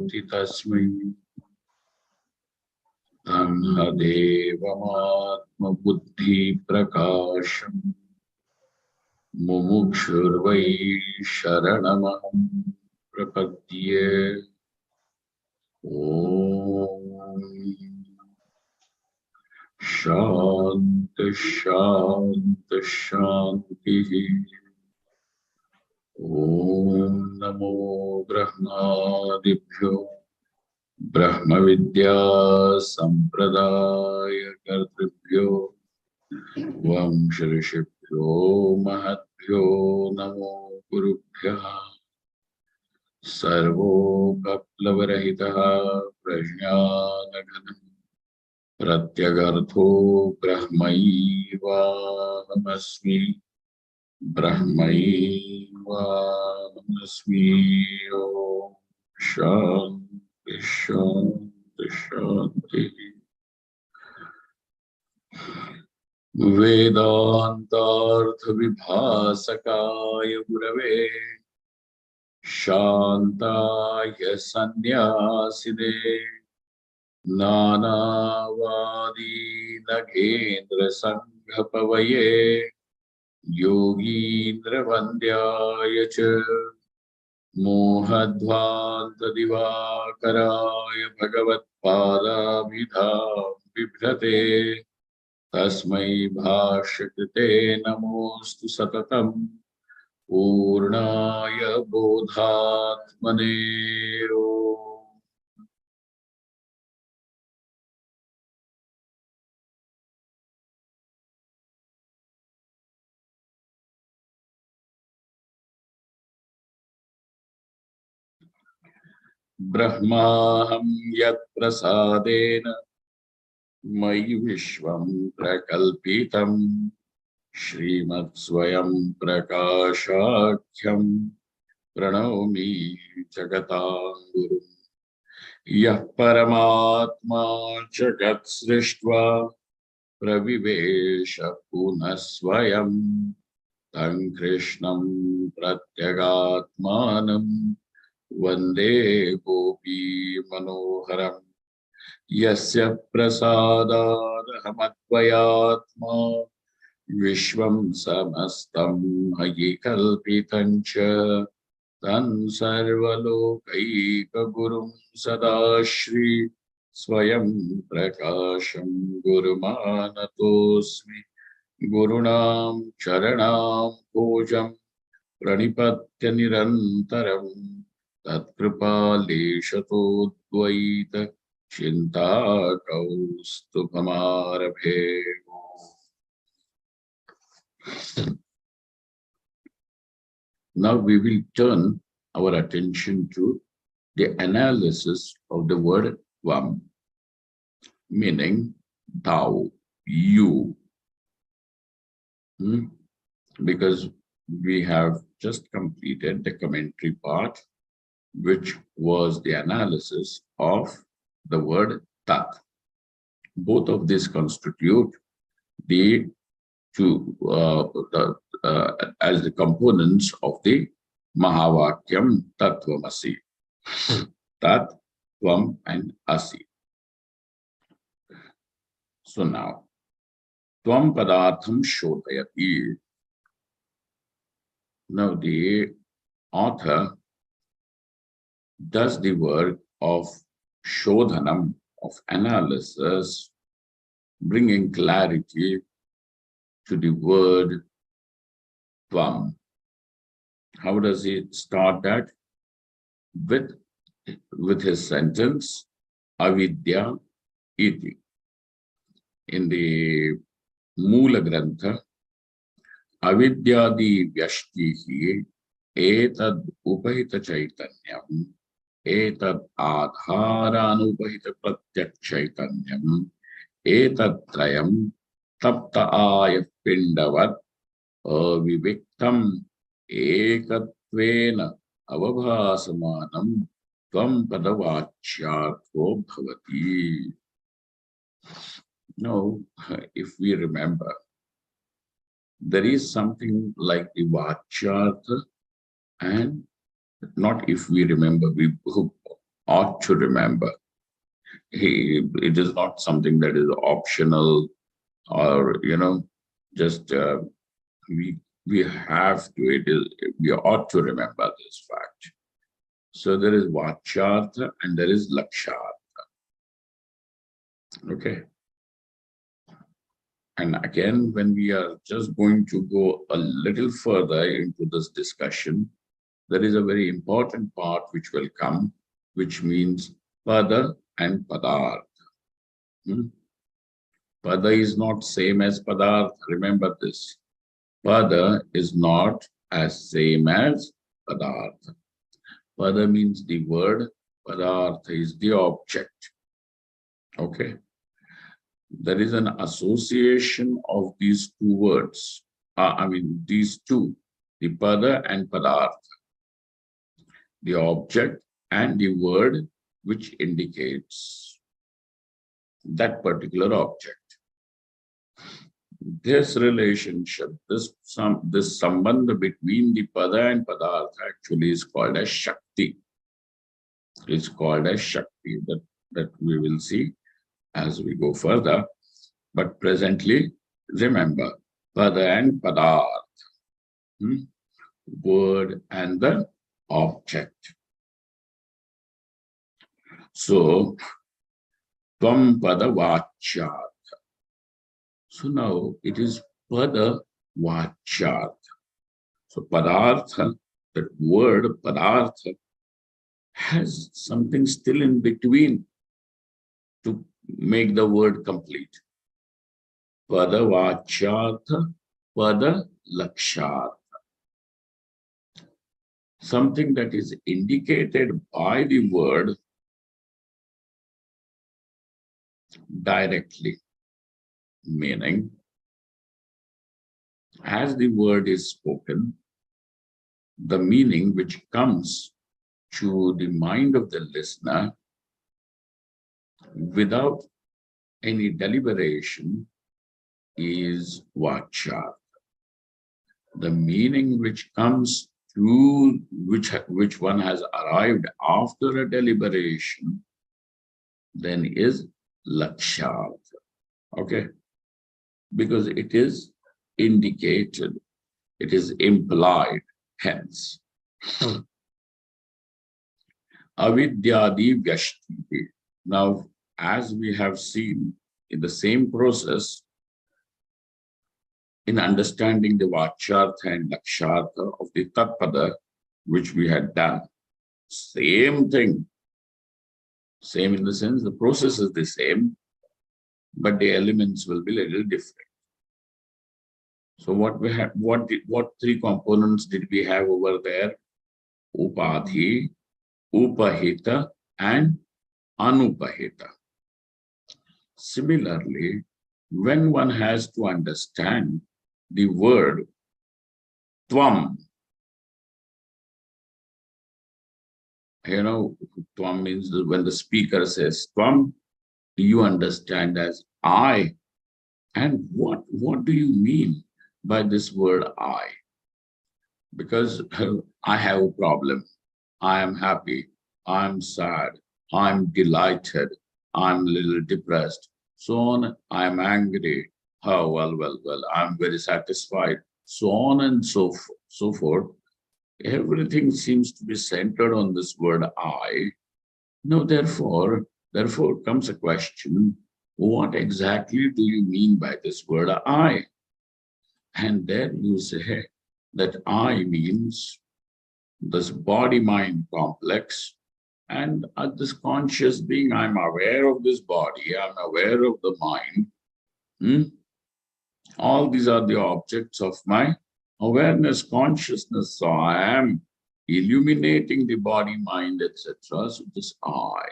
koti tasmai Anhadevamatma buddhi prakasham Mumukshurvai sharanamaham prapadye Om Shanti Shanti Shanti Om Namo Brahmadibhyo Brahma Vidya Sampradaya Kartribhyo Vamsharishibhyo Mahatbhyo Namo Gurubhya Sarvo Kaplavarahitaha Prajnanaganam Pratyagartho Brahmaivahamasmi Brahmaivahamasmi Om Shanti Shanti Shanti Vedantartha Vibhasakaya Gurave Shantaya Sannyasine Nanavadi Nagendra Sanghapavaye Yogindra Vandyaya Cha Mohadvanta Divakaraya Bhagavat Padabhidham Bibhrate Tasmai Bhashyakite Namostu Satatam Purnaya Bodhatmane Om. Brahmaham yat prasadena Mayi Vishwam Prakalpitam Srimad Swayam Prakashakhyam Pranavami Jagatam Guru Yah Paramatma Jagat Srishtva Pravivesha Punasvayam Tam Krishnam Pratyagatmanam Vande Gopi Manoharam Yasya Prasadadahamadvayatma Vishwam Samastam Mayi Kalpitancha Tan Sarvalokaika Gurum Sadashri Swayam Prakasham Gurumanatosmi Gurunam Charanam Pojam Pranipatya Nirantaram Tatkripa Leshatodvaita Chinta Kaustubhamarabhe. Now we will turn our attention to the analysis of the word Tvam, meaning thou, you. Because we have just completed the commentary part, which was the analysis of the word Tat. Both of these constitute the two as the components of the Mahavakyam Tattvamasi. Tat, Tvam, and Asi. So now, Tvam Padartham Shodhayati. Now the author does the work of Shodhanam, of analysis, bringing clarity to the word Tvam. How does he start that? With his sentence, Avidya iti. In the Moola Grantha, Avidyadi Vyashtihi etad upahita chaitanyam etad adharanupahita pratyak chaitanyam etad trayam tapta aya pindavat aviviktam ekatvena avabhasamanam tvam padavachyartho bhavati. Now, if we remember, there is something like the Vachyartha, and not if we remember, we ought to remember. It is not something that is optional or, just we we have to, we ought to remember this fact. So there is vachartha and there is lakshartha. Okay. And again, when we are just going to go a little further into this discussion, there is a very important part which will come, which means pada and padartha. Pada is not same as padartha. Remember this. Pada is not as same as padartha. Pada means the word, padartha is the object. Okay. There is an association of these two words. These two, the pada and padartha, the object and the word which indicates that particular object. This relationship, this sambandha between the pada and padartha actually is called as Shakti. It's called as Shakti, that we will see as we go further. But presently, remember, pada and padartha, word and the object. So, tvam pada vachartha. So now it is pada vachartha. So padartha, that word padartha, has something still in between to make the word complete. Pada vachartha, pada lakshartha. Something that is indicated by the word directly. Meaning, as the word is spoken, the meaning which comes to the mind of the listener without any deliberation is vachartha. The meaning which comes to which one has arrived after a deliberation then is lakshartha. Okay? Because it is indicated, it is implied, hence. Avidyadi vyashti. Now, as we have seen in the same process, in understanding the vachartha and lakshartha of the tatpada, which we had done, same thing. Same in the sense the process is the same, but the elements will be a little different. So what we have, what three components did we have over there? Upadhi, upahita, and anupahita. Similarly, when one has to understand the word tvam, tvam means when the speaker says tvam, you understand as I. And what do you mean by this word I? Because I have a problem. I am happy. I'm sad. I'm delighted. I'm a little depressed. So on, I'm angry. Oh, well, I'm very satisfied. So on and so forth. Everything seems to be centered on this word I. Now, therefore comes a question, what exactly do you mean by this word I? And then you say that I means this body-mind complex, and at this conscious being, I'm aware of this body, I'm aware of the mind. All these are the objects of my awareness, consciousness. So I am illuminating the body, mind, etc. So this I.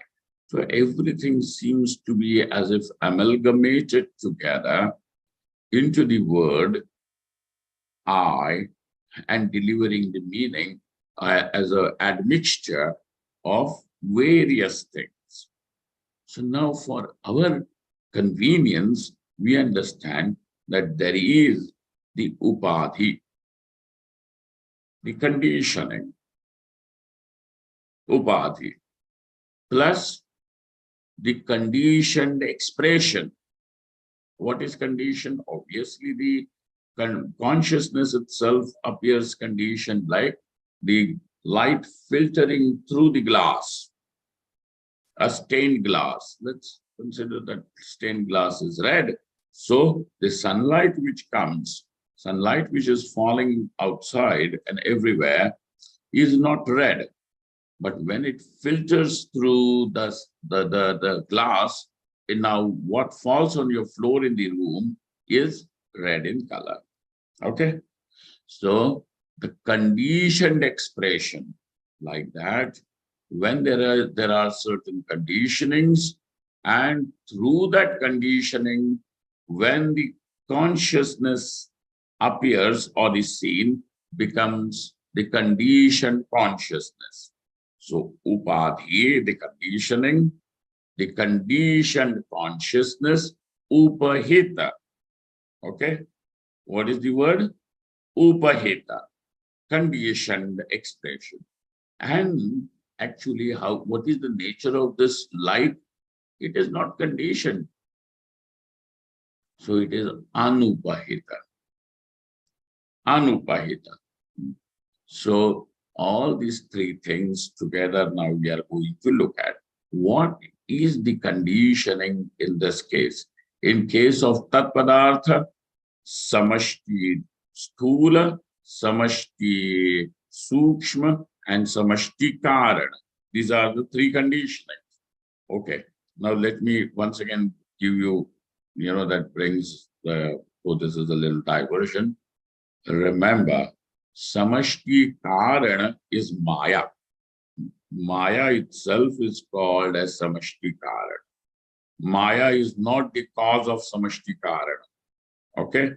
So everything seems to be as if amalgamated together into the word I, and delivering the meaning as an admixture of various things. So now for our convenience, we understand that there is the upadhi, the conditioning, upadhi. plus the conditioned expression. What is conditioned? Obviously, the consciousness itself appears conditioned, like the light filtering through the glass, a stained glass. Let's consider that stained glass is red. So the sunlight which comes, sunlight which is falling outside and everywhere, is not red. But when it filters through the glass, and now what falls on your floor in the room is red in color. Okay? So the conditioned expression, like that, when there are certain conditionings, and through that conditioning, when the consciousness appears or is seen, becomes the conditioned consciousness. So upadhi, the conditioned consciousness, upahita. Okay? What is the word? Upahita, conditioned expression. And actually, what is the nature of this light? It is not conditioned. So it is anupahita. Anupahita. So all these three things together, now we are going to look at what is the conditioning in this case. In case of tat padartha, samashti sthula, samashti sukshma, and samashti karana. These are the three conditionings. Okay. Now let me once again give you, that brings the, so this is a little diversion. Remember, samashti karana is Maya. Maya itself is called as samashti karana. Maya is not the cause of samashti karana. Okay?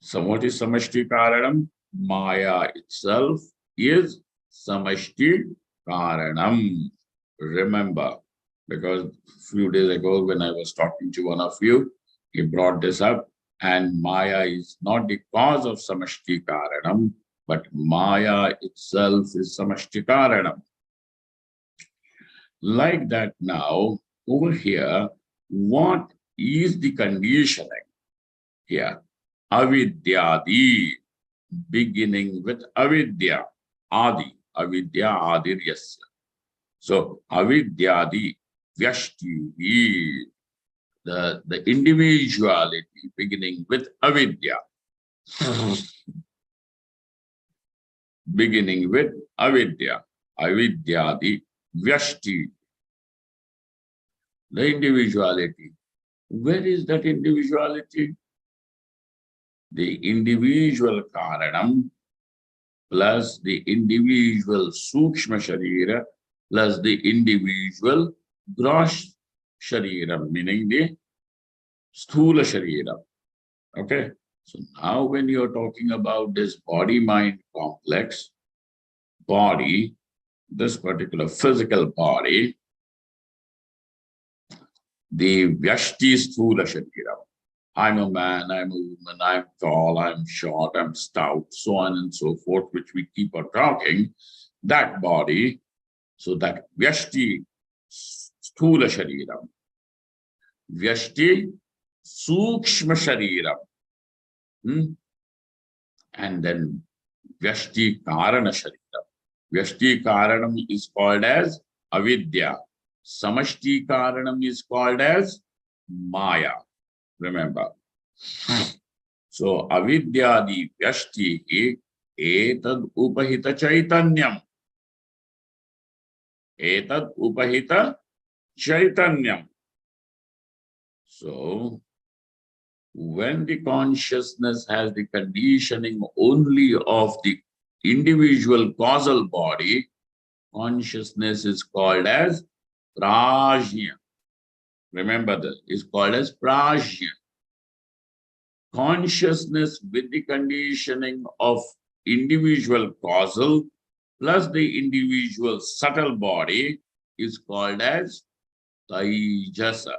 So what is samashti karanam? Maya itself is samashti karanam. Remember, because a few days ago when I was talking to one of you, he brought this up, and Maya is not the cause of samashti karanam, but Maya itself is samashti karanam. Like that now, over here, what is the conditioning here? Avidyadi, beginning with avidya, adi, avidya adiryasya. So avidyadi, vyashti, the individuality beginning with avidya. Beginning with avidya, avidyadi, vyashti. The individuality. Where is that individuality? The individual karanam plus the individual sukshma sharira plus the individual gross sharira, meaning the sthula sharira. Okay? So now when you're talking about this body-mind complex, body, this particular physical body, the vyashti sthula sharira. I'm a man, I'm a woman, I'm tall, I'm short, I'm stout, so on and so forth, which we keep on talking, that body, so that vyashti sthula shariram, vyashti sukshma shariram, and then vyashti karana shariram. Vyashti karanam is called as avidya. Samashti karanam is called as maya. Remember. So avidyadi vyashti etad upahita chaitanyam. Etad upahita chaitanyam. So when the consciousness has the conditioning only of the individual causal body, consciousness is called as prajna. Remember this, is called as prajna. Consciousness with the conditioning of individual causal plus the individual subtle body is called as taijasa.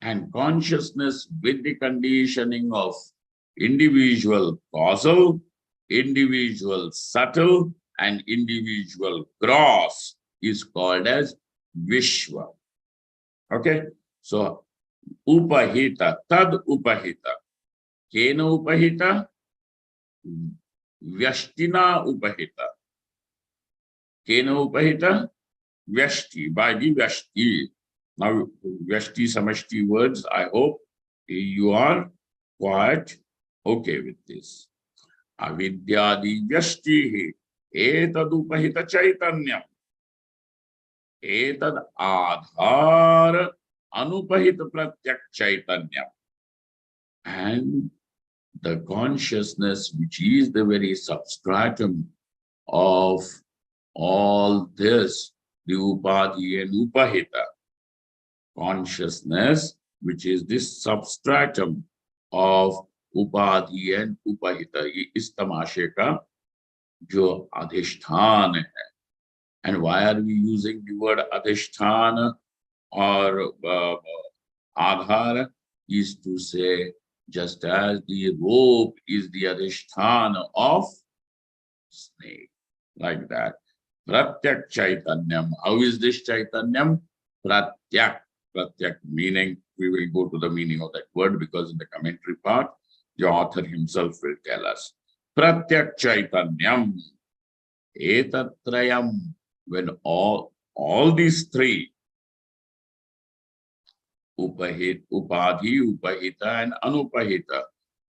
And consciousness with the conditioning of individual causal, individual subtle, and individual gross is called as Vishwa. Okay, so Upahita, Tad Upahita. Kena Upahita? Vyashtina Upahita. Kena Upahita? Vyashti, by the Vyashti. Now, Vyashti Samashti words, I hope you are quite okay with this. Avidyadi Vyashti etadupahita chaitanyam. Etad adhar anupahita pratyak chaitanyam. And the consciousness, which is the very substratum of all this, the upadhi and upahita, consciousness, which is this substratum of upadhi and upahita, is tamashe ka jo adhishthan hai. And why are we using the word adhishthan or adhar? Is to say, just as the rope is the adhishthan of snake, like that. Pratyak chaitanyam. How is this chaitanyam? Pratyak. Pratyak meaning, we will go to the meaning of that word because in the commentary part, the author himself will tell us. Pratyak chaitanyam. Etatrayam. When all these three, upahit, upadhi, upahita, and anupahita,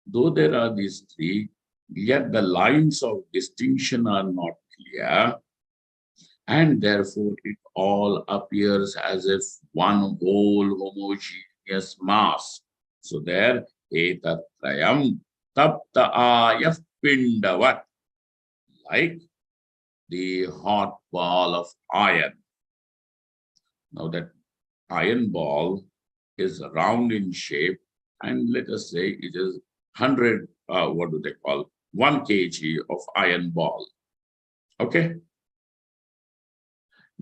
though there are these three, yet the lines of distinction are not clear, and therefore it all appears as if one whole homogeneous mass. So there, etatrayam tapta ayaf pindavat, like the hot ball of iron. Now that iron ball is round in shape, and let us say it is 100, what do they call, 1 kg of iron ball. Okay.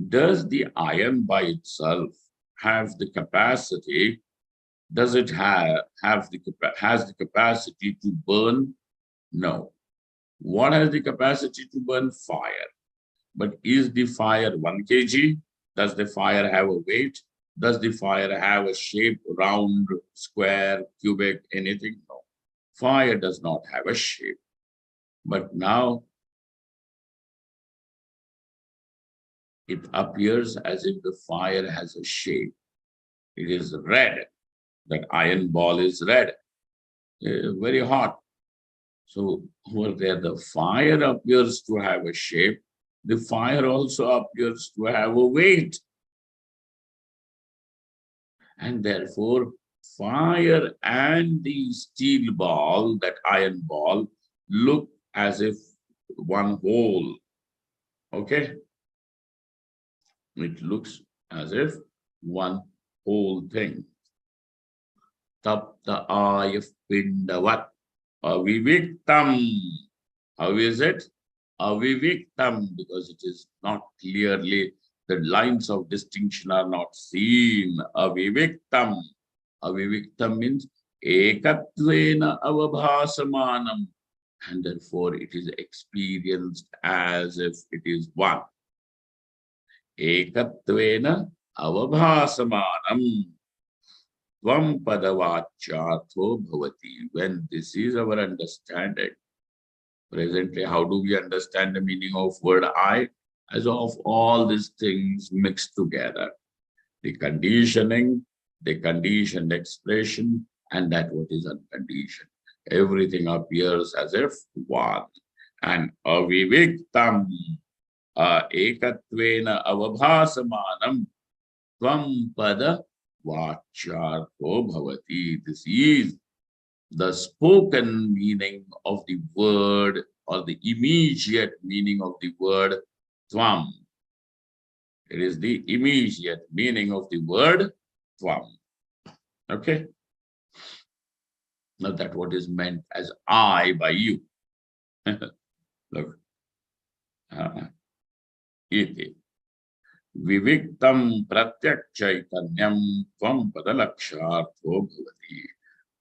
Does the iron by itself have the capacity? Does it has the capacity to burn? No. What has the capacity to burn? Fire. But is the fire 1 kg? Does the fire have a weight? Does the fire have a shape, round, square, cubic, anything? No. Fire does not have a shape. But now it appears as if the fire has a shape. It is red. That iron ball is red, very hot. So over there, the fire appears to have a shape. The fire also appears to have a weight. And therefore, fire and the steel ball, that iron ball, look as if one whole. Okay? It looks as if one whole thing. Tapta ayaf pindavat aviviktam. How is it? Aviviktam, because it is not clearly, the lines of distinction are not seen. Aviviktam. Aviviktam means ekatvena avabhasamanam. And therefore it is experienced as if it is one. Ekatvena avabhasamanam. Tvam padavachatho bhavati. When this is our understanding, presently, how do we understand the meaning of word I? As of all these things mixed together. The conditioning, the conditioned expression, and that what is unconditioned. Everything appears as if one. And aviviktam ekatvena avabhasamanam tvam pada vachartho bhavati. This is the spoken meaning of the word, or the immediate meaning of the word tvam. It is the immediate meaning of the word tvam. Okay? Now that what is meant as I by you. Look. Iti. Viviktam pratyak chaitanyam tvam padalakshartho bhavati.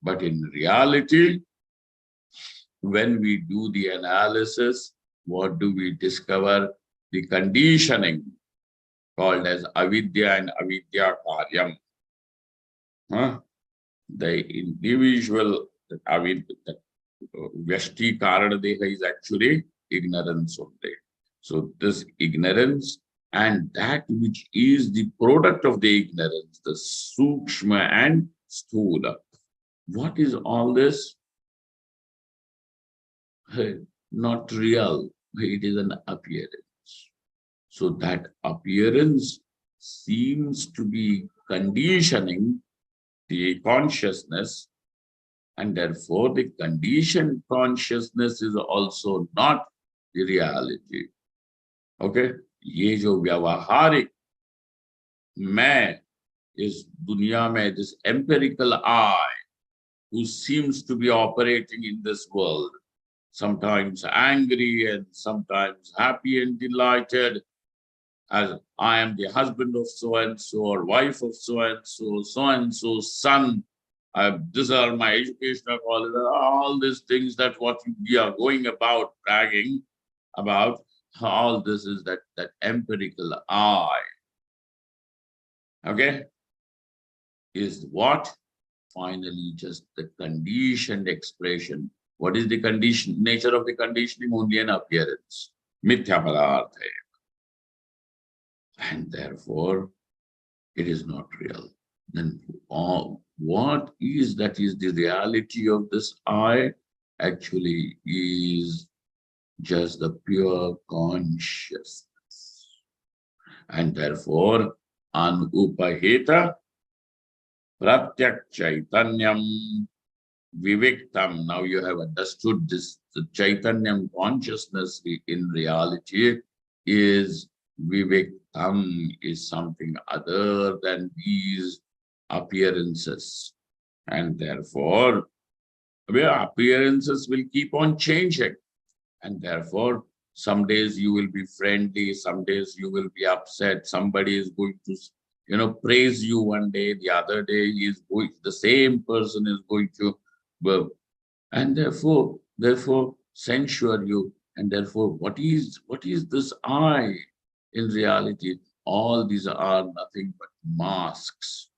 But in reality, when we do the analysis, what do we discover? The conditioning called as avidya and avidya karyam. The individual, the vyashti karanadeha is actually ignorance only. So this ignorance and that which is the product of the ignorance, the sukshma and sthula. What is all this? Not real. It is an appearance. So that appearance seems to be conditioning the consciousness, and therefore the conditioned consciousness is also not the reality. Okay? ये जो व्यावहारिक मैं इस दुनिया में, this empirical I, who seems to be operating in this world, sometimes angry and sometimes happy and delighted, as I am the husband of so-and-so or wife of so-and-so, so-and-so son, these are my educational qualities, all these things that what we are going about bragging about, all this is that empirical I. Okay? Is what? Finally, just the conditioned expression. What is the condition? Nature of the conditioning? Only an appearance. Mithya padartha. And therefore, it is not real. Then what is that is the reality of this I? Actually is just the pure consciousness. And therefore, anupahita pratyak chaitanyam viviktam. Now you have understood this. The chaitanyam consciousness in reality is viviktam, is something other than these appearances. And therefore, appearances will keep on changing. And therefore, some days you will be friendly, some days you will be upset. Somebody is going to, praise you one day, the other day the same person is going to, and therefore censure you. And therefore, what is this I? In reality, all these are nothing but masks.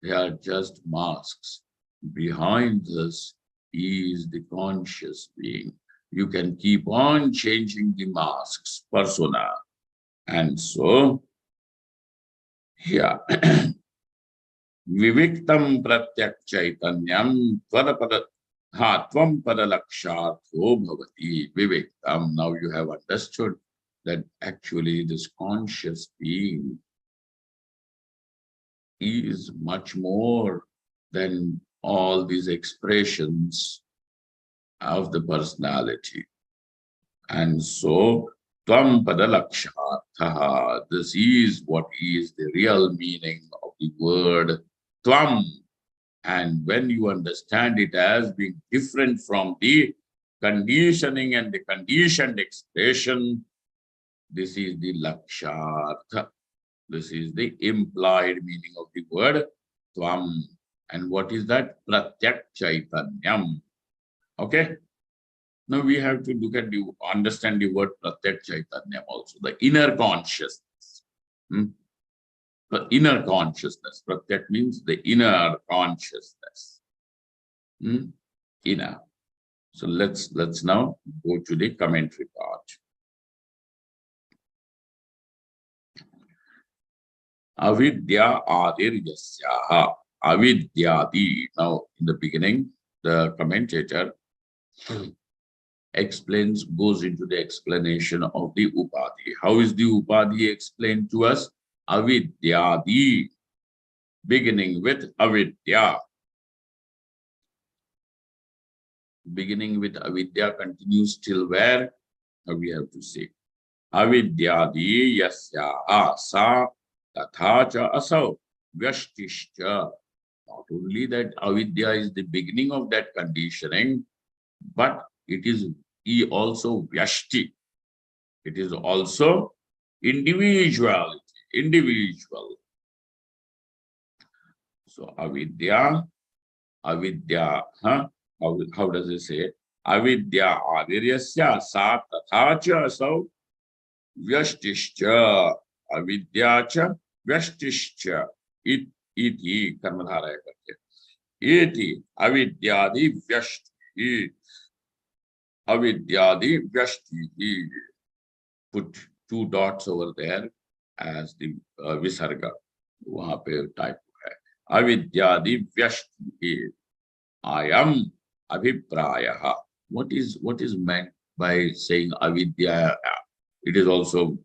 They are just masks. Behind this is the conscious being. You can keep on changing the masks, persona. And so, here, Viviktam pratyak chaitanyam tvam padalakshatho bhavati viviktam. Now you have understood that actually this conscious being is much more than all these expressions of the personality. And so, tvam padalakshatha, this is what is the real meaning of the word tvam. And when you understand it as being different from the conditioning and the conditioned expression, this is the lakshartha. This is the implied meaning of the word tvam. And what is that? Pratyak chaitanyam. Okay? Now we have to look at understand the word pratyak chaitanyam also, the inner consciousness. The inner consciousness. Pratyak means the inner consciousness. Inner. So let's now go to the commentary part. Avidya adir yasyaha. Avidyadi. Now in the beginning, the commentator goes into the explanation of the upadhi. How is the upadhi explained to us? Avidyadi, beginning with avidya. Beginning with avidya continues till where? Now we have to say. Avidyadi yasya sa tatha cha asau vyashtishcha. Not only that avidya is the beginning of that conditioning, but it is also vyashti. It is also individuality, individual. So avidya, how does it say? Avidya adiryasya sa tatha cha asau vyashtishcha. avidya cha vyashtischa iti karmadharaya karke. Iti avidyadi vyashti. Avidyadi vyashti. Put two dots over there as the visarga. वहां पे type है avidyadi vyashti. I am abhipraya. What is meant by saying avidya? It is also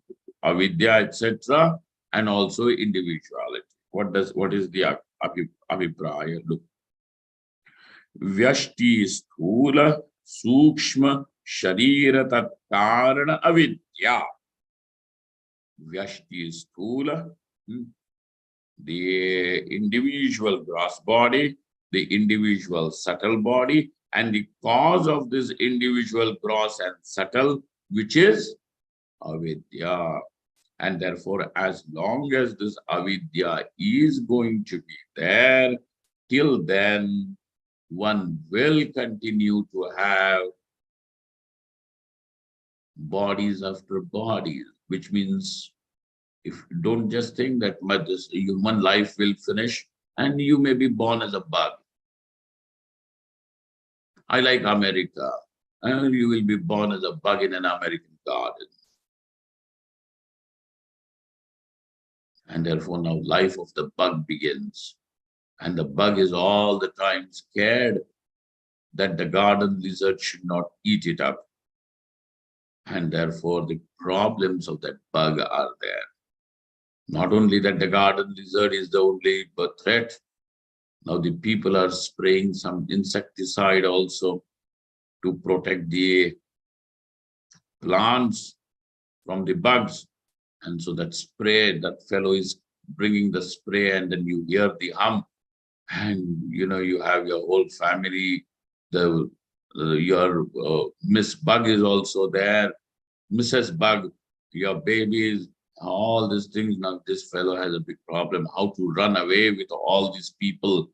avidya, etc., and also individuality. What is the abhipraya? Look, vyashti sthula sukshma sharira tat karana avidya. Vyashti sthula, the individual gross body, the individual subtle body, and the cause of this individual gross and subtle, which is avidya. And therefore, as long as this avidya is going to be there, till then, one will continue to have bodies after bodies, which means if don't just think that this human life will finish and you may be born as a bug. I like America, and you will be born as a bug in an American garden. And therefore now life of the bug begins. And the bug is all the time scared that the garden lizard should not eat it up. And therefore the problems of that bug are there. Not only that the garden lizard is the only threat, now the people are spraying some insecticide also to protect the plants from the bugs. And so that spray, that fellow is bringing the spray, and then you hear the hum, and you have your whole family. Your Miss Bug is also there, Mrs. Bug, your babies, all these things. Now this fellow has a big problem, how to run away with all these people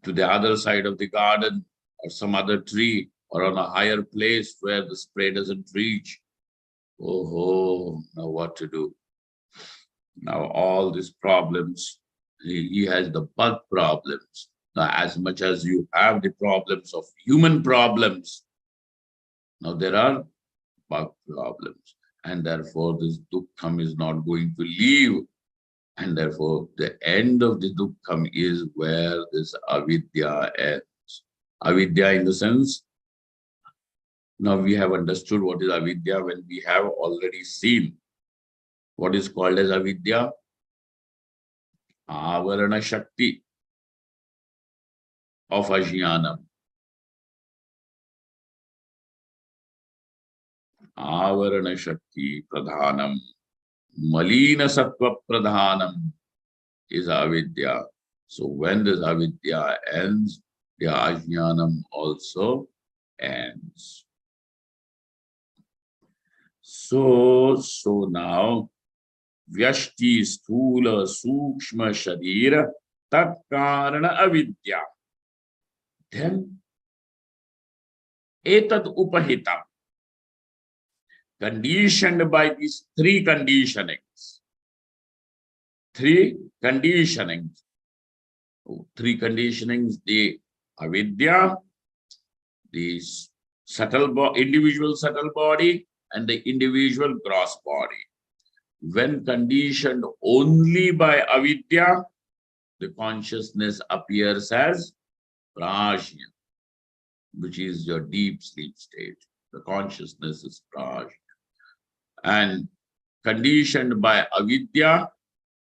to the other side of the garden or some other tree or on a higher place where the spray doesn't reach. Oh, now what to do? Now all these problems, he has the bug problems. Now, as much as you have the problems of human problems, now there are bug problems. And therefore this dukkham is not going to leave. And therefore the end of the dukkham is where this avidya ends. Avidya in the sense, now we have understood what is avidya when we have already seen what is called as avidya. Avarana Shakti of Ajnanam. Avarana Shakti Pradhanam. Malina Sattva Pradhanam is avidya. So when this avidya ends, the Ajnanam also ends. So now, Vyashti Sthula Sukshma Sharira Tat Karana Avidya. Then Etad Upahita, conditioned by these three conditionings. Three conditionings, the avidya, the individual subtle body, and the individual gross body. When conditioned only by avidya, the consciousness appears as prajna, which is your deep sleep state. The consciousness is prajna. And conditioned by avidya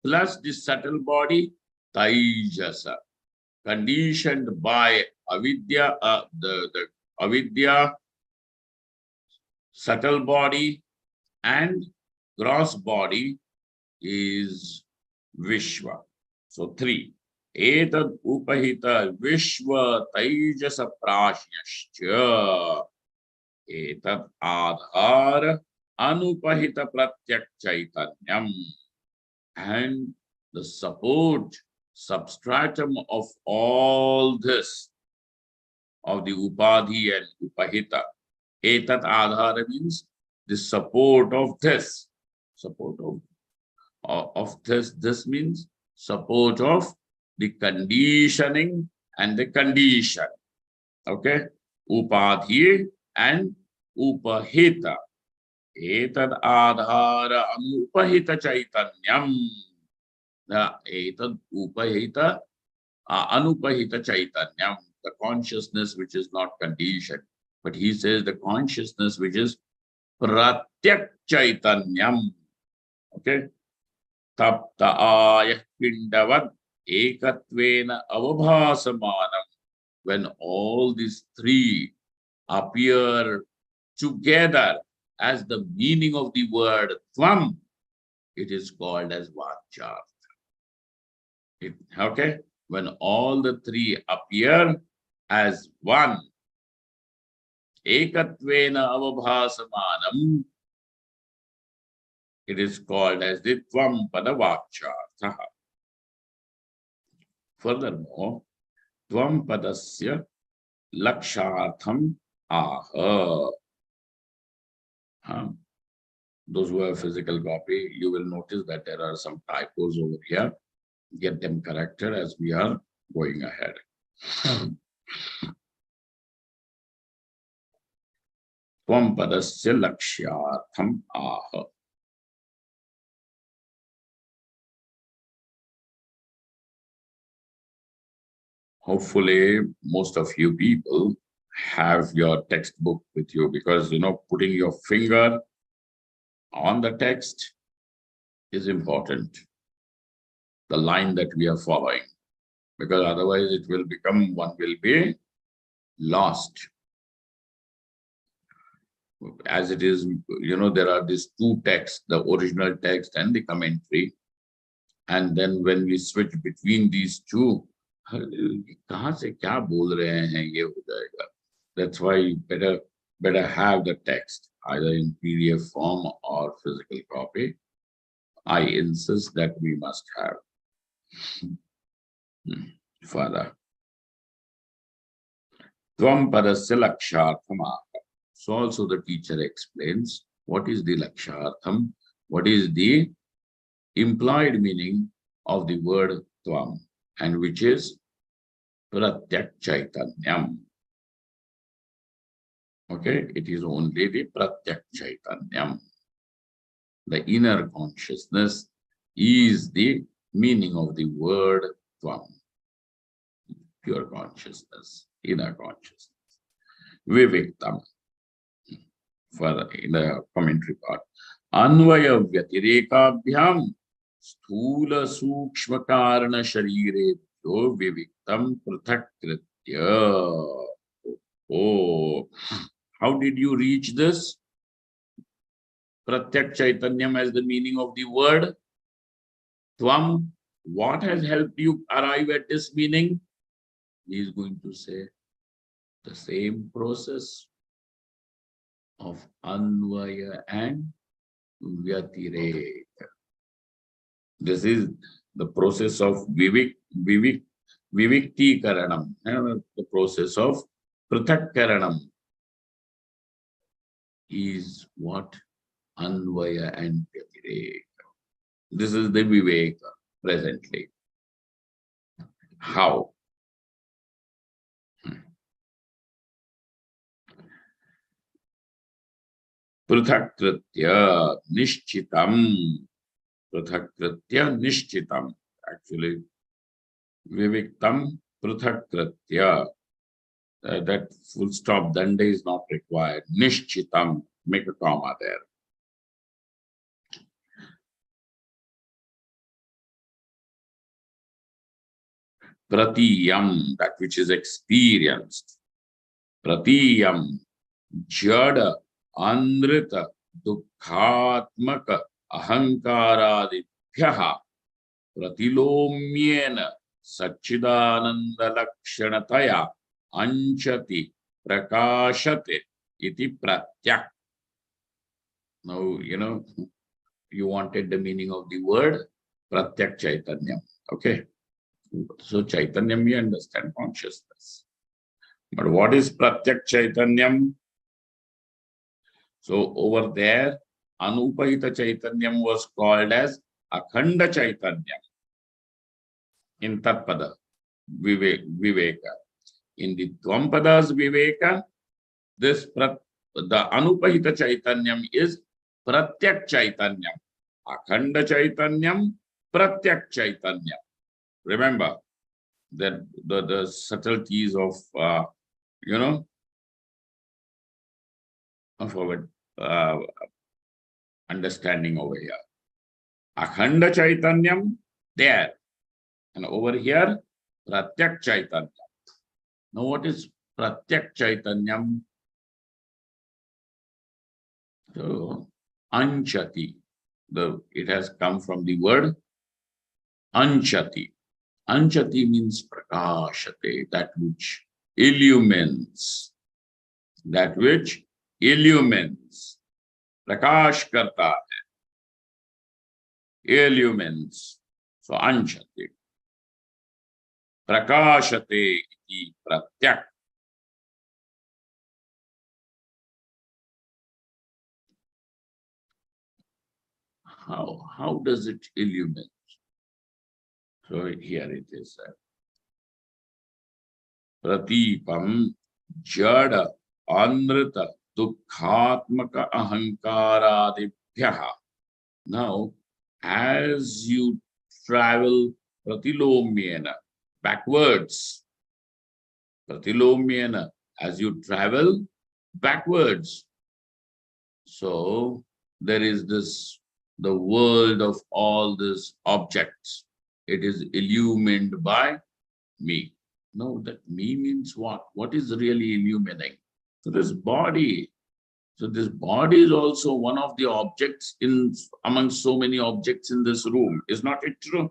plus the subtle body, taijasa. Conditioned by avidya, the avidya, subtle body, and gross body is Vishwa. So three. Etad upahita Vishwa taijasa prajnascha. Etad adhara anupahita pratyak chaitanyam. And the support, substratum of all this, of the upadhi and upahita. Etat adhara means the support of this, support of of this. This means support of the conditioning and the condition. Okay? Upadhi and upahita. Etad adhara anupahita chaitanyam. The etad upahita anupahita chaitanyam. The consciousness which is not conditioned. But he says the consciousness which is pratyak chaitanyam. Okay? Tapta ayah pindavad ekatvena avabhasamanam. When all these three appear together as the meaning of the word tvam, it is called as vachartha. Okay? When all the three appear as one, ekatvena avabhasamanam, it is called as the tvam pada vachartha. Furthermore, tvam padasya lakshartham aha. Those who have physical copy, you will notice that there are some typos over here. Get them corrected as we are going ahead. Tvam padasya lakshartham aha. Hopefully, most of you people have your textbook with you, because, putting your finger on the text is important. The line that we are following, because otherwise it will become, one will be lost. As it is, there are these two texts, the original text and the commentary. And then when we switch between these two, कहाँ से क्या बोल रहे हैं, ये हो जाएगा. That's why you better have the text either in PDF form or physical copy. I insist that we must have. Father. Tvam padasya lakshartham. So also the teacher explains what is the lakshartham, what is the implied meaning of the word tvam, and which is pratyak chaitanyam. Okay, it is only the pratyak chaitanyam. The inner consciousness is the meaning of the word tvam. Pure consciousness, inner consciousness. Viviktam. Further in the commentary part. Anvaya vyatirekabhyam sthula sukshma karana sharirebhyo viviktam prathakritya. Oh, how did you reach this? Pratyak Chaitanyam as the meaning of the word. Tvam, what has helped you arrive at this meaning? He is going to say the same process of Anvaya and Vyatireka. This is the process of Vivikti Karanam, the process of Prathak Karanam is what? Anvaya and Vyatireka. This is the Viveka presently. How? Prathakritya nishchitam. Prathakritya nishchitam. Actually, Viviktam prathakritya. That full stop danda is not required. Nishchitam. Make a comma there. Pratiyam, that which is experienced. Pratiyam, jada, andrita, dukkhatmaka, ahankaradibhyaha, pratilomyena, satchidananda lakshanataya, anchati, prakashate, iti pratyak. Now, you wanted the meaning of the word pratyak chaitanyam. Okay. So Chaitanyam, we understand consciousness. But what is Pratyak Chaitanyam? So over there, Anupahita Chaitanyam was called as akhanda chaitanya. In Tatpada, Viveka. In the Dvampadas Viveka, the Anupahita Chaitanyam is Pratyak Chaitanyam. Akhanda Chaitanyam, Pratyak Chaitanyam. Remember that the subtleties of, of our understanding over here. Akhanda Chaitanyam, there. And over here, Pratyak Chaitanyam. Now, what is Pratyak Chaitanyam? So, Anchati. It has come from the word Anchati. Anchati means Prakashate, that which illumines. That which illumines. Prakash karta hai. Illumines. So, Anchati. Prakashate iti pratyak. How does it illumine? So here it is. Pratipam jada anrita dukkhatmaka ahankaradibhyaha. Now, as you travel pratilomyena, backwards, pratilomyena, as you travel backwards. So there is this, the world of all these objects. It is illumined by me. No, that me means what? What is really illuminating? So this body. So this body is also one of the objects in among so many objects in this room. Is not it true?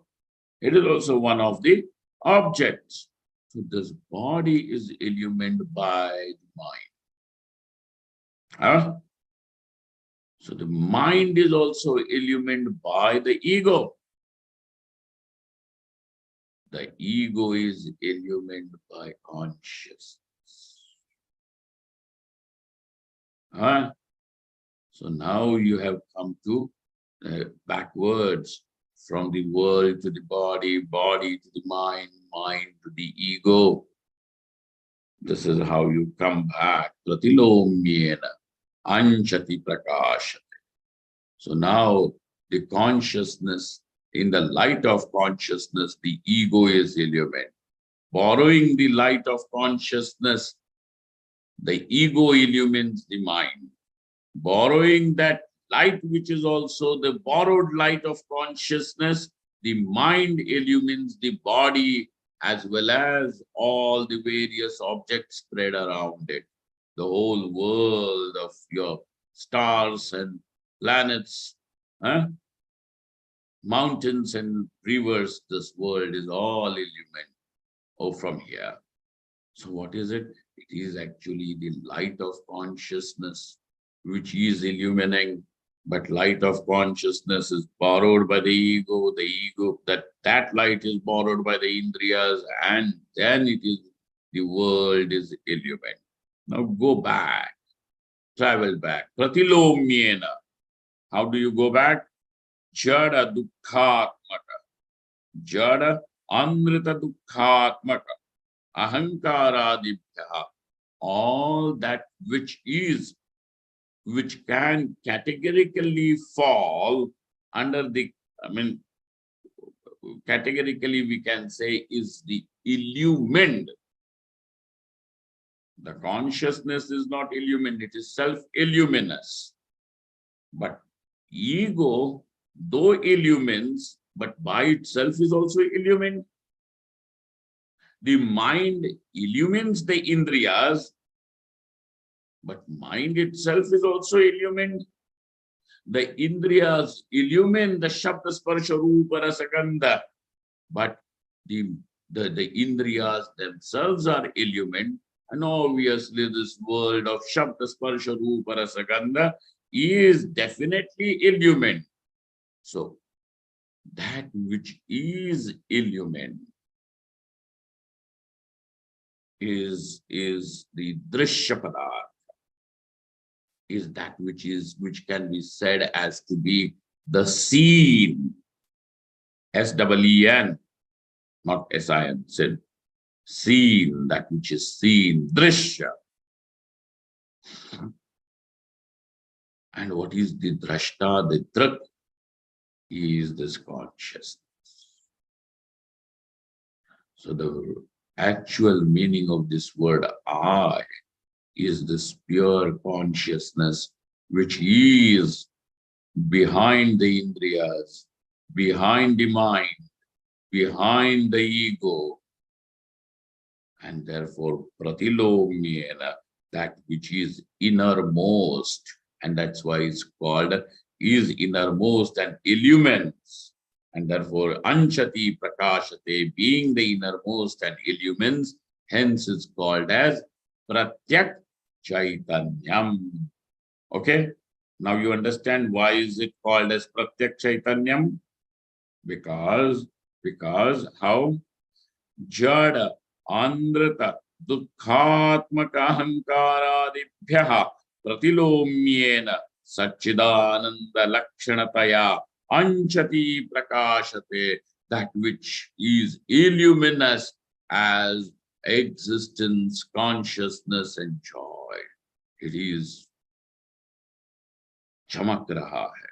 It is also one of the objects. So this body is illumined by the mind. Huh? So the mind is also illumined by the ego. The ego is illumined by consciousness. Huh? So now you have come to backwards from the world to the body, body to the mind, mind to the ego. This is how you come back. Pratilomyena anchati prakashate. So now the consciousness, in the light of consciousness, the ego is illumined. Borrowing the light of consciousness, the ego illumines the mind. Borrowing that light, which is also the borrowed light of consciousness, the mind illumines the body as well as all the various objects spread around it. The whole world of your stars and planets, mountains and rivers, this world is all illumined. Oh, from here. So what is it? It is actually the light of consciousness which is illuminating, but light of consciousness is borrowed by the ego, that light is borrowed by the indriyas, and then it is, the world is illumined. Now go back, travel back. Pratilomyena. How do you go back? Jada dukkhatmaka. Jada anrita dukkhatmaka. Ahankaradibhyaha. All that which can categorically fall under the, categorically we can say is the illumined. The consciousness is not illumined, it is self-illuminous. But ego, though illumines, but by itself is also illumined. The mind illumines the indriyas, but mind itself is also illumined. The indriyas illumine the shabda sparsha rupa rasa gandha, but the indriyas themselves are illumined. And obviously this world of shabda sparsha rupa rasa gandha is definitely illumined. So that which is illumined is the drishya padartha, is that which can be said as to be the seen. S-E-E-N, not S-I-N, sin. Seen, that which is seen, drishya. And what is the drashta, the drak? Is this consciousness. So the actual meaning of this word I is this pure consciousness which is behind the indriyas, behind the mind, behind the ego, and therefore pratilomyena, that which is innermost, and that's why it's called is innermost and illumines, and therefore anchati prakashate, being the innermost and illumines, hence it's called as pratyak chaitanyam. Okay, now you understand why is it called as pratyak chaitanyam? Because how jada andrita dukhatmaka ahankaradibhyah pratilomyena satchidananda lakshanataya anchati prakashate, that which is illuminous as existence, consciousness and joy. It is चमक रहा है,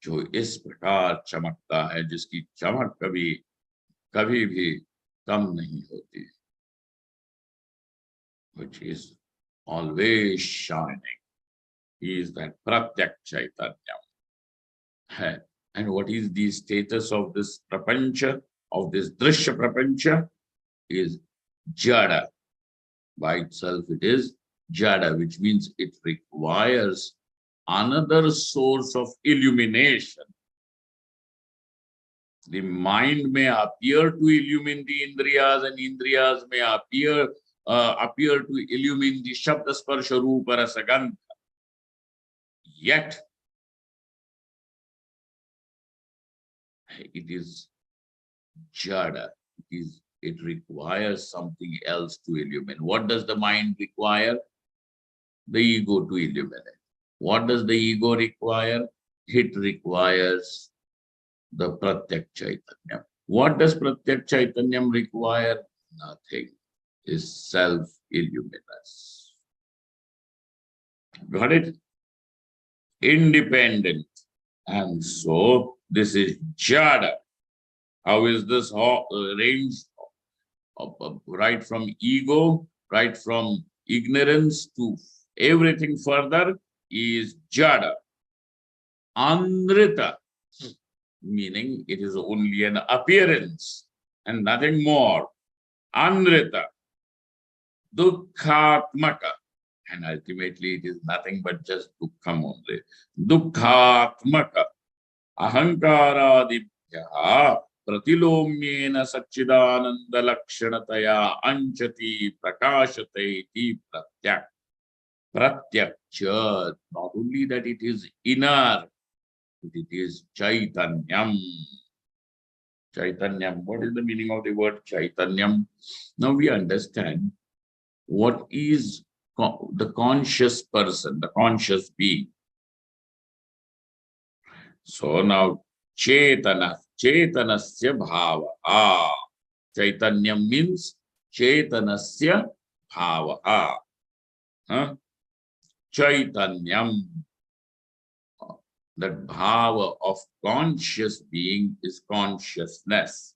जो इस प्रकार चमकता है, जिसकी चमक कभी कभी भी कम नहीं होती, which is always shining. He is that pratyak chaitanya. And what is the status of this prapancha, of this drishya prapancha? Is jada. By itself it is jada, which means it requires another source of illumination. The mind may appear to illumine the indriyas, and indriyas may appear to illumine the shabda sparsha rupa rasa gandha. Yet it is jada. It requires something else to illumine. What does the mind require? The ego to illuminate. What does the ego require? It requires the pratyak chaitanya. What does pratyak chaitanyam require? Nothing. Is self-illuminous. Got it? Independent. And so this is jada. How is this range right from ego, right from ignorance to everything further is jada. Andrita, meaning it is only an appearance and nothing more. Andrita, dukkhatmaka, and ultimately it is nothing but just dukkham only. Dukkhatmaka, ahankaradibhyaha pratilomyena satchidananda lakshanataya anchati prakashate iti pratyak. Pratyakcha, not only that it is inner, but it is chaitanyam. Chaitanyam. What is the meaning of the word chaitanyam? Now we understand what is the conscious person, the conscious being. So now chetana, chetanasya bhava. Chaitanyam means chetanasya bhava. Chaitanyam. That bhava of conscious being is consciousness.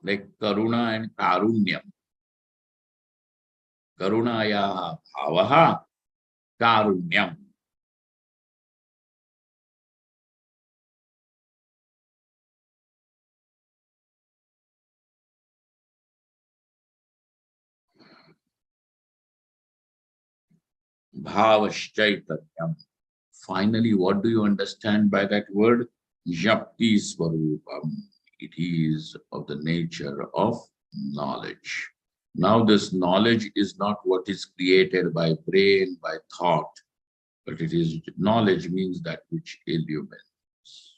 Like karuna and karunyam. Karunaya bhavaha karunyam. Bhavaschaitanyam. Finally, what do you understand by that word? Japti Swarupam. It is of the nature of knowledge. Now, this knowledge is not what is created by brain, by thought, but it is knowledge means that which illumines.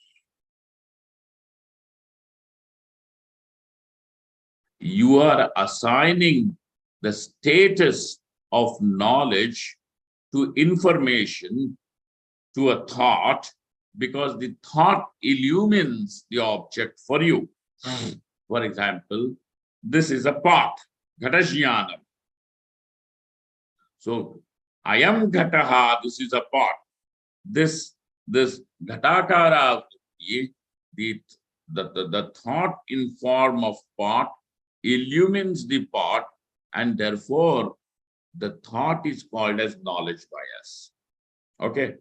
You are assigning the status of knowledge to information to a thought, because the thought illumines the object for you. For example, this is a pot, ghatajnanam. So, I am ghataha, this is a pot. This ghatakara, the thought in form of pot illumines the pot, and therefore the thought is called as knowledge by us. Okay.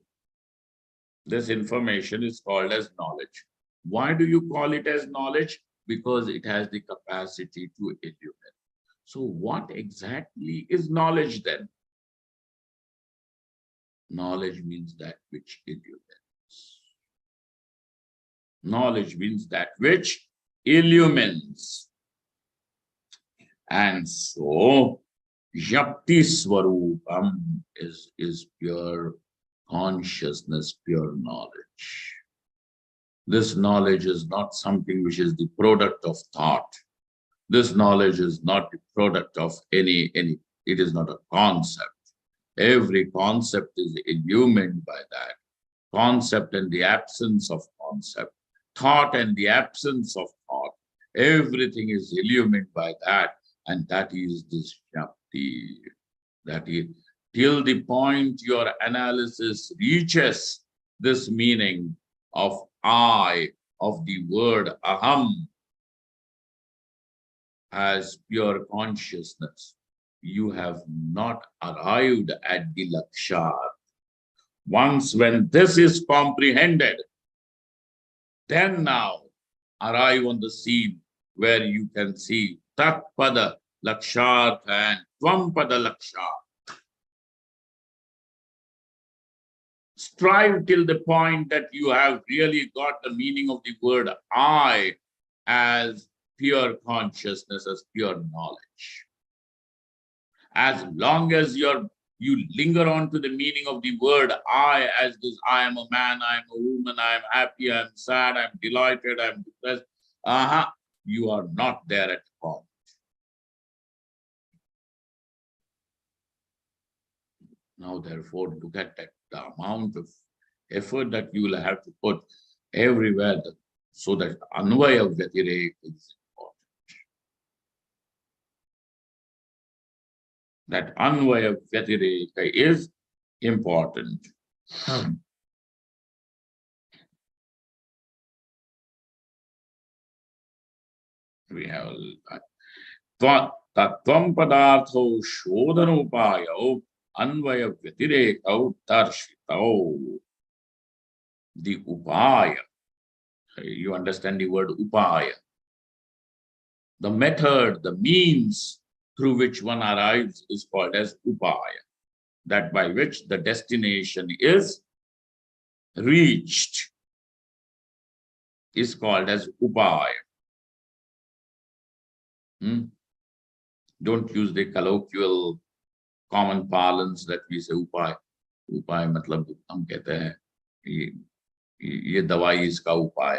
This information is called as knowledge. Why do you call it as knowledge? Because it has the capacity to illuminate. So what exactly is knowledge then? Knowledge means that which illumines. Knowledge means that which illumines. And so, Yapti Swarupam is pure consciousness, pure knowledge. This knowledge is not something which is the product of thought. This knowledge is not the product of any, it is not a concept. Every concept is illumined by that. Concept and the absence of concept. Thought and the absence of thought. Everything is illumined by that. And that is this Shakti. That is, till the point your analysis reaches this meaning of I, of the word aham, as pure consciousness, you have not arrived at the lakshya. Once when this is comprehended, then now arrive on the scene where you can see tat pada lakshat and tvam pada lakshat. Strive till the point that you have really got the meaning of the word I as pure consciousness, as pure knowledge. As long as you linger on to the meaning of the word I as this, I am a man, I am a woman, I am happy, I am sad, I am delighted, I am depressed. You are not there at all. Now, therefore, look at that, the amount of effort that you will have to put everywhere so that Anvaya Vyatirek is important. That Anvaya Vyatireka is important. We have Tattvam Padartho Shodhanupayo Anvaya Vyatireka Darshitao. The Upaya. You understand the word Upaya. The method, the means through which one arrives is called as Upaya. That by which the destination is reached is called as Upaya. Don't use the colloquial common parlance that we say Upaya. Upaya matlab hum kehte hain ये दवाई इसका उपाय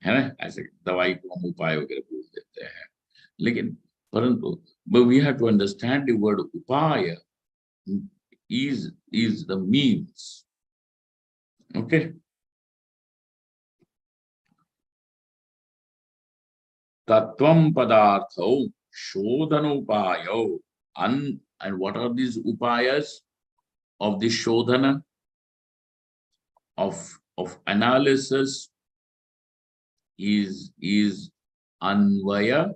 है ना, ऐसे दवाई को हम उपाय वगैरह बोल देते हैं, लेकिन परंतु but we have to understand the word upaya is the means. Okay. Tattvam padartho shodhanupayo. And what are these upayas of the shodhana, of analysis? Is anvaya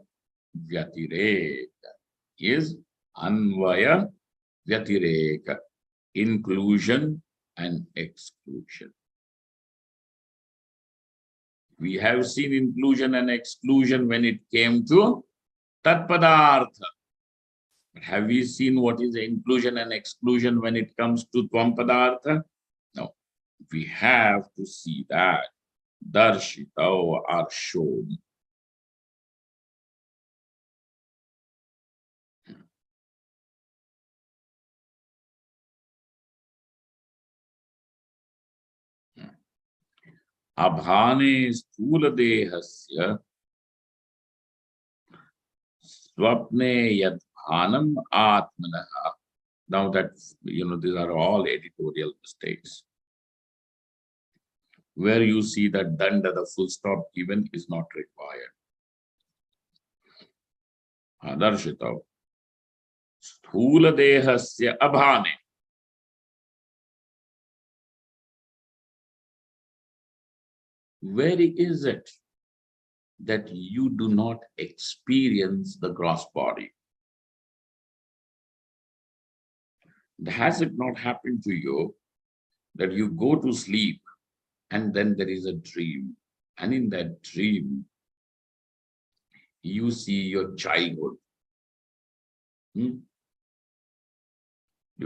vyatireka. Is anvaya vyatireka. Inclusion and exclusion. We have seen inclusion and exclusion when it came to Tatpadartha. But have we seen what is inclusion and exclusion when it comes to Tvampadartha? No. We have to see that. Darshita are shown. Abhane sthula dehasya Swapne yad bhanam atmanaha. Now that, these are all editorial mistakes. Where you see that danda, the full stop given, is not required. Adarshita. Sthula dehasya abhane. Where is it that you do not experience the gross body? Has it not happened to you that you go to sleep and then there is a dream, and in that dream you see your childhood? You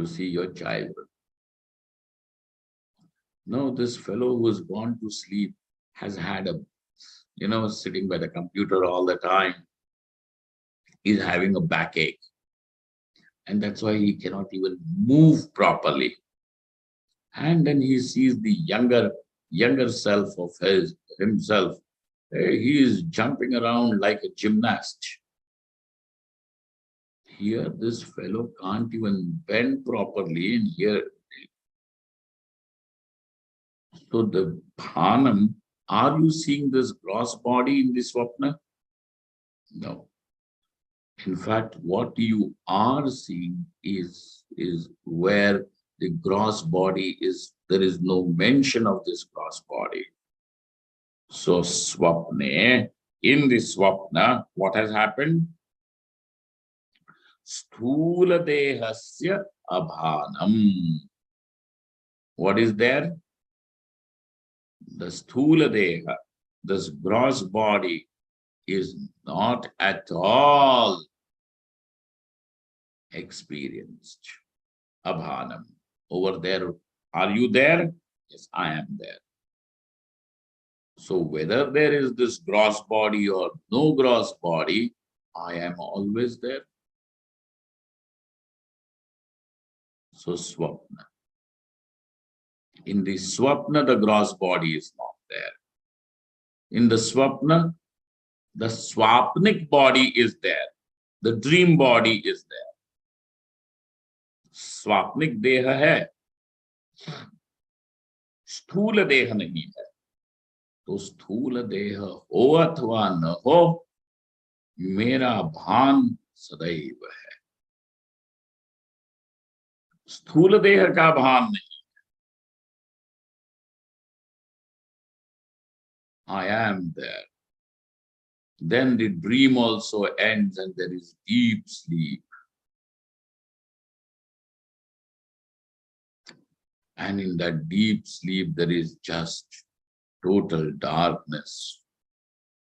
see your childhood. No, this fellow who has gone to sleep has had sitting by the computer all the time, is having a backache. And that's why he cannot even move properly. And then he sees the younger self of himself. He is jumping around like a gymnast. Here, this fellow can't even bend properly, and here. So the bhanam, are you seeing this gross body in this swapna? No. In fact, what you are seeing is where the gross body is. There is no mention of this gross body. So swapne, in the swapna, what has happened? Sthula dehasya abhanam. What is there? The sthula deha, this gross body, is not at all experienced. Abhanam. Over there, are you there? Yes, I am there. So whether there is this gross body or no gross body, I am always there. So swapna. In the swapna, the gross body is not there. In the swapna, the swapnik body is there. The dream body is there. Swapnik deha hai. स्थूल देह नहीं है. तो स्थूल देह हो अथवा न हो, मेरा भान सदैव है. स्थूल देह का भान नहीं. I am there. Then the dream also ends and there is deep sleep. And in that deep sleep, there is just total darkness.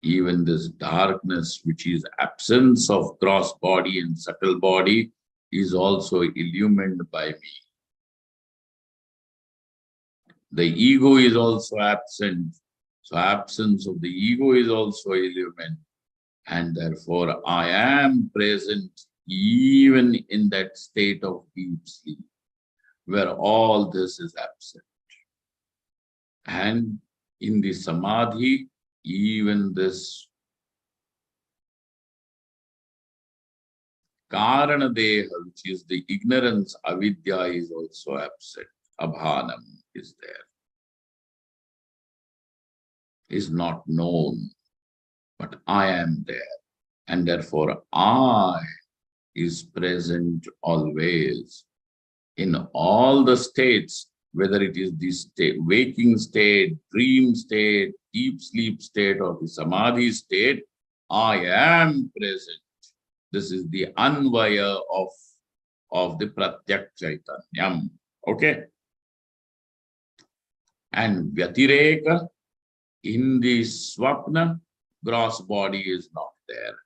Even this darkness, which is absence of gross body and subtle body, is also illumined by me. The ego is also absent. So absence of the ego is also illumined. And therefore, I am present even in that state of deep sleep, where all this is absent. And in the samadhi, even this karana deha, which is the ignorance, avidya, is also absent. Abhanam is there. Is not known, but I am there. And therefore, I is present always in all the states, whether it is the state, waking state, dream state, deep sleep state, or the samadhi state, I am present. This is the anvaya of the pratyak chaitanyam. Okay? And vyatireka, in the swapna, gross body is not there.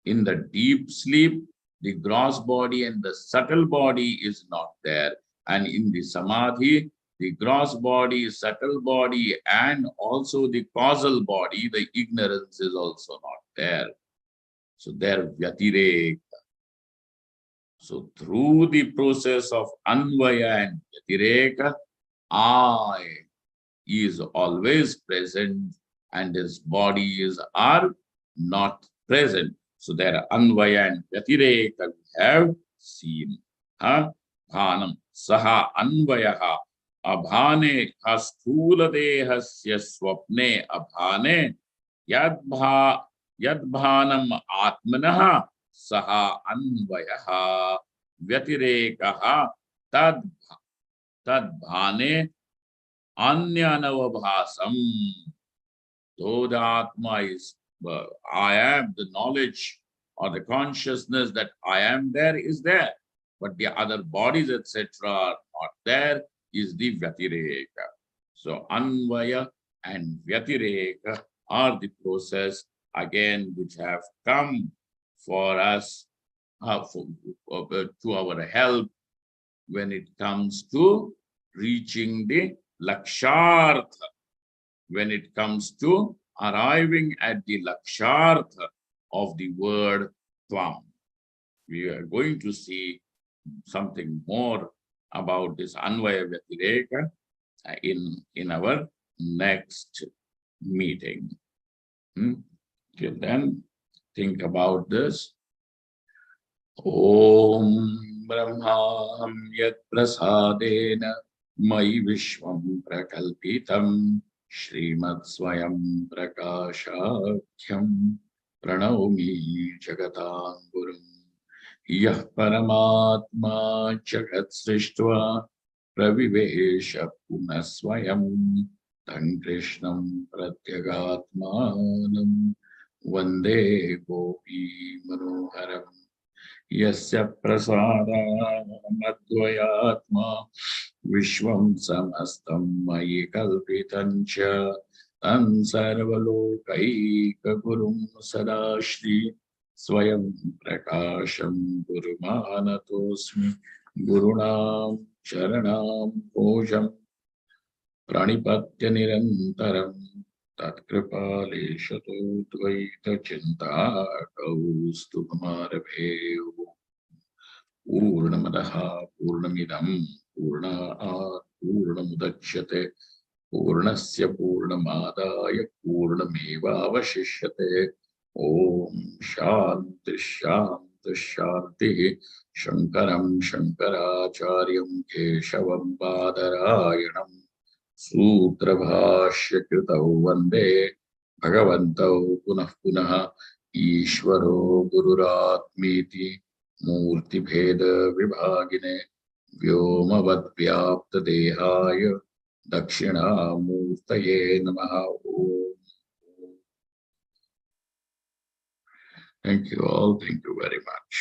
In the deep sleep, the gross body and the subtle body is not there. And in the samadhi, the gross body, subtle body, and also the causal body, the ignorance is also not there. So there, vyatireka. So through the process of anvaya and vyatireka, I is always present and his bodies are not present. So there Anvaya and Vyatireka we have seen. Bhanam Saha Anvayaha Abhane Hasthula Dehasya Swapne Abhane Yadbhanam Atmanaha Saha Anvayaha Vyatirekaha Tad Tadbhane Anyanavabhasam. Though the Atma is, I am, the knowledge or the consciousness that I am there is there, but the other bodies, etc., are not there, is the Vyatireka. So, Anvaya and Vyatireka are the process, again, which have come for us, to our help when it comes to reaching the Lakshartha, when it comes to arriving at the Lakshartha of the word Tvam. We are going to see something more about this Anvaya Vyatireka in our next meeting. Till then, think about this. Om Brahmam Yat Prasadena Mai Vishwam Prakalpitam Shrimat Swayam Prakashakyam Pranaumi Jagatan Gurum Yah Paramatma Jagat Srishtva Pravivesha Punaswayam Tan Krishnam Pratyagatmanam Vande Gopi Manoharam Yasya prasadanamadvayatma Vishwam samastam mayi kalpitancha Tan sarvalokaika gurum sadashri Swayam prakasham gurumanatosmi Gurunam charanam bhojam Pranipatya nirantaram Tatkripa Dvaita Chinta Kaustu Kumarabhev Purnamadaha Purnamidam Purna Purnamudachyate Purnasya Purnamadaya Purnameva Avashishyate Om Shanti Shanti Shanti Shankaram Shankaracharyam Keshavam Badarayanam Sutra Bhashya Kritau Vande Bhagavantau Punah Punah Ishvaro Gururatmiti Murti Bheda Vibhagine Vyomavad Vyapta Dehaya Dakshina Murtaye Namaha Om. Thank you all. Thank you very much.